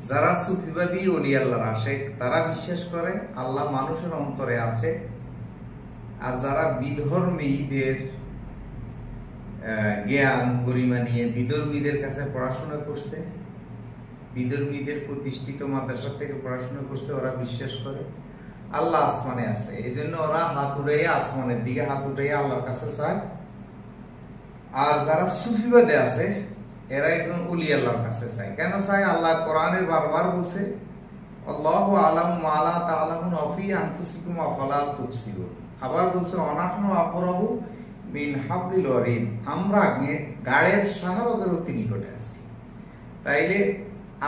যারা সুফিবাদী ওলি আল্লাহর আশেক তারা বিশ্বাস করে আল্লাহ মানুষের অন্তরে আছে। আর যারা বিধর্মীদের জ্ঞান গরিমা নিয়ে বিধর্মীদের কাছে পড়াশোনা করছে, বিধর্মীদের প্রতিষ্ঠিত মাদ্রাসা থেকে পড়াশোনা করছে, ওরা বিশ্বাস করে আল্লাহ আসমানে আছে। এই জন্য ওরা হাত উঠাইয়া আসমানের দিকে হাত উঠাইয়া আল্লাহর কাছে চায়। আর যারা সুফিবাদে আছে এরা একজন ওলি আল্লাহর কাছে চায়। কেন চায়? আল্লাহ কোরআনে বারবার বলছে আল্লাহু আলামু মা লা তা'লামুন ওয়া ফি আনফুসিকুম আফালা তুবসিরুন। আবার বলছে অনাহনু আকরাবু মিন হাবলিল ওয়ারিদ, আমরা গাড়ের শাহরগের অতি নিকটে আছি। তাইলে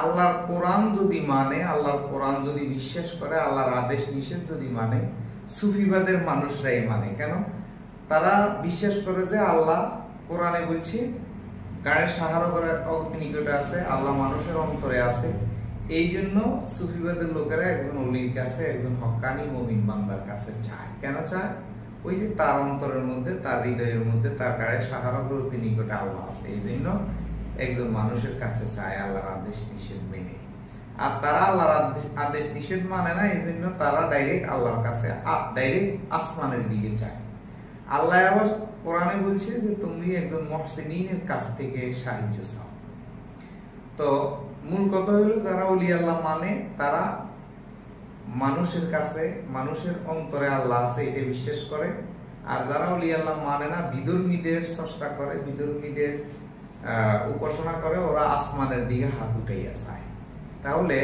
আল্লাহর কোরআন যদি মানে, আল্লাহর কোরআন যদি বিশ্বাস করে, আল্লাহর আদেশ নিষেধ যদি মানে, সুফিবাদের মানুষরাই মানে। কেন? তারা বিশ্বাস করে যে আল্লাহ কোরআনে বলছে গাড়ের শাহরগের অতি নিকটে আছে, আল্লাহ মানুষের অন্তরে আছে। এই জন্য সুফিবাদের লোকেরা একজন ওলির কাছে, একজন হক্কানি মুমিন বান্দার কাছে চায়। কেন চায়? ওই যে তার অন্তরের মধ্যে, তার হৃদয়ের মধ্যে, তার গাড়ের শাহরগের অতি নিকটে আল্লাহ আছে। এই জন্য একজন মানুষের কাছে চায় আল্লাহর আদেশ নিষেধ মেনে। আর তারা আল্লাহর আদেশ নিষেধ মানে না, এই জন্য তারা ডাইরেক্ট আল্লাহর কাছে, ডাইরেক্ট আসমানের দিকে চায়। আল্লাহ আবার কোরআনে বলছে যে তুমি একজন মুহসিনের কাছ থেকে সাহায্য চাও। তো মূল কথা হলো যারা ওলি আল্লাহ মানে তারা মানুষের কাছে, মানুষের অন্তরে আল্লাহ আছে এটা বিশ্বাস করে। আর যারা ওলি আল্লাহ মানে না, বিধর্মীদের চর্চা করে, বিধর্মীদের উপাসনা করে, ওরা আসমানের দিকে হাত উঠাইয়া চায়। তাহলে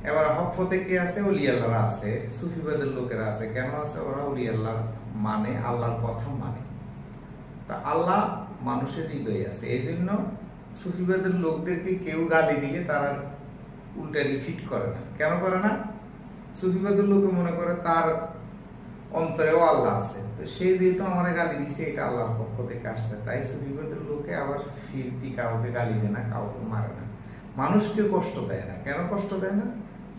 এবার হক পথে কে আছে? ওলি আল্লাহরা আছে, সুফিবাদের লোকেরা আছে। কেন আছে? ওরা ওলি আল্লাহ মানে, আল্লাহর কথা মানে। তা আল্লাহ মানুষের হৃদয়ে আছে। এই জন্য সুফিবাদের লোকদেরকে কেউ গালি দিলে তারা উল্টা রিফিট করে না। কেন করে না? সুফিবাদের লোকে মনে করে তার অন্তরেও আল্লাহ আছে, তো সে যেহেতু আমার গালি দিছে এটা আল্লাহর পক্ষ থেকে আসছে, তাই সুফিবাদের লোকে আবার ফিরতি কাউকে গালি দেয় না, কাউকে মারে না, মানুষকে কষ্ট দেয় না। কেন কষ্ট দেয় না?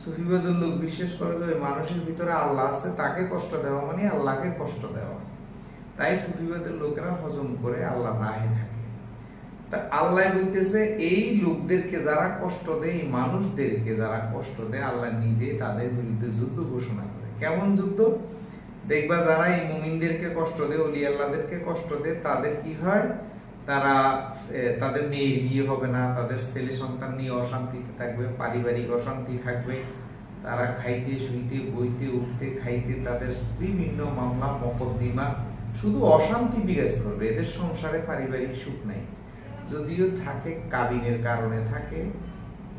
সুফিবাদের লোক বিশ্বাস করে যে মানুষের ভিতরে আল্লাহ আছে, তাকে কষ্ট দেওয়া মানে আল্লাহকে কষ্ট দেওয়া। তাই সুফিবাদের লোকেরা হজম করে আল্লাহ রাহে থাকে। তা আল্লাহ বলতেছে এই লোকদেরকে যারা কষ্ট দেয়, এই মানুষদেরকে যারা কষ্ট দেয়, আল্লাহ নিজে তাদের বিরুদ্ধে যুদ্ধ ঘোষণা করে। কেমন যুদ্ধ? দেখবা যারা এই মুমিনদেরকে কষ্ট দেয়, ওলি আল্লাহদেরকে কষ্ট দেয়, তাদের কি হয়? তারা তাদের মেয়ের বিয়ে হবে না, তাদের ছেলে সন্তান নিয়ে অশান্তিতে থাকবে, পারিবারিক অশান্তি থাকবে, তারা খাইতে শুইতে বইতে উঠতে খাইতে তাদের বিভিন্ন মামলা মকদ্দমা, শুধু অশান্তি বিরাজ করবে। এদের সংসারে পারিবারিক সুখ নাই। যদিও থাকে কাবিনের কারণে থাকে,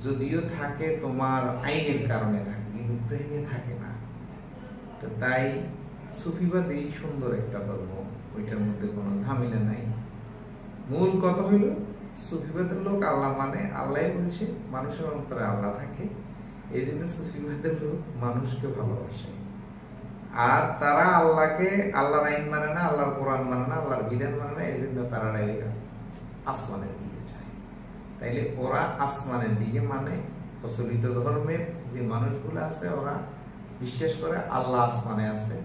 যদিও থাকে তোমার আইনের কারণে থাকে, কিন্তু প্রেমে থাকে না। তো তাই সুফিবাদী সুন্দর একটা ধর্ম, ওইটার মধ্যে কোনো ঝামেলা নাই। মূল কথা হইল সুফিবাদের লোক আল্লাহ মানে, আল্লাহ বলছে মানুষের অন্তরে আল্লাহ থাকে। এই জন্য সুফিবাদের লোক মানুষকে ভালোবাসে। আর তারা আল্লাহকে, আল্লাহর আইন মানে না, আল্লাহর কোরআন মানে না, আল্লাহর বিধান মানে না, এই জন্য তারা ডাইরেক্ট আসমানের দিকে চায়। তাইলে ওরা আসমানের দিকে মানে, প্রচলিত ধর্মের যে মানুষগুলো আছে ওরা বিশ্বাস করে আল্লাহ আসমানে আছে।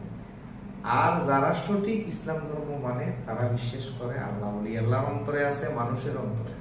আর যারা সঠিক ইসলাম ধর্ম মানে তারা বিশ্বাস করে আল্লাহ ওলি আল্লাহর অন্তরে আছে, মানুষের অন্তরে আছে।